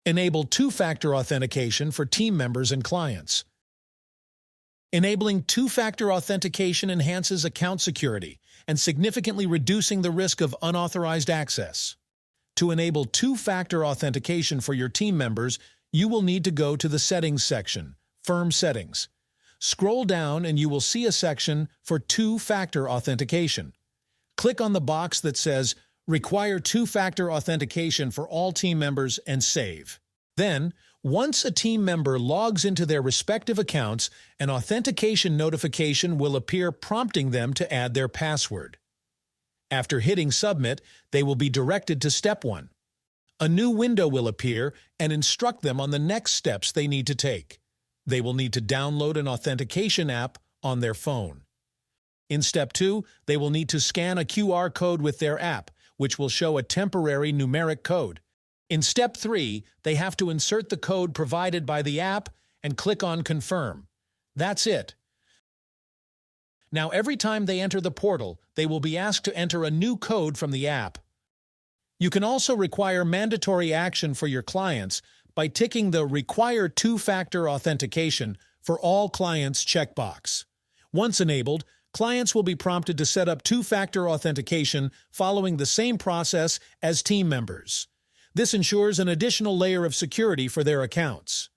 Enable two-factor authentication for team members and clients. Enabling two-factor authentication enhances account security and significantly reducing the risk of unauthorized access. To enable two-factor authentication for your team members, you will need to go to the Settings section, Firm Settings. Scroll down and you will see a section for two-factor authentication. Click on the box that says Require two-factor authentication for all team members and save. Then, once a team member logs into their respective accounts, an authentication notification will appear prompting them to add their password. After hitting Submit, they will be directed to Step 1. A new window will appear and instruct them on the next steps they need to take. They will need to download an authentication app on their phone. In Step 2, they will need to scan a QR code with their app, which will show a temporary numeric code. In Step 3, they have to insert the code provided by the app and click on Confirm. That's it. Now, every time they enter the portal, they will be asked to enter a new code from the app. You can also require mandatory action for your clients by ticking the Require Two-Factor Authentication for All Clients checkbox. Once enabled, clients will be prompted to set up two-factor authentication following the same process as team members. This ensures an additional layer of security for their accounts.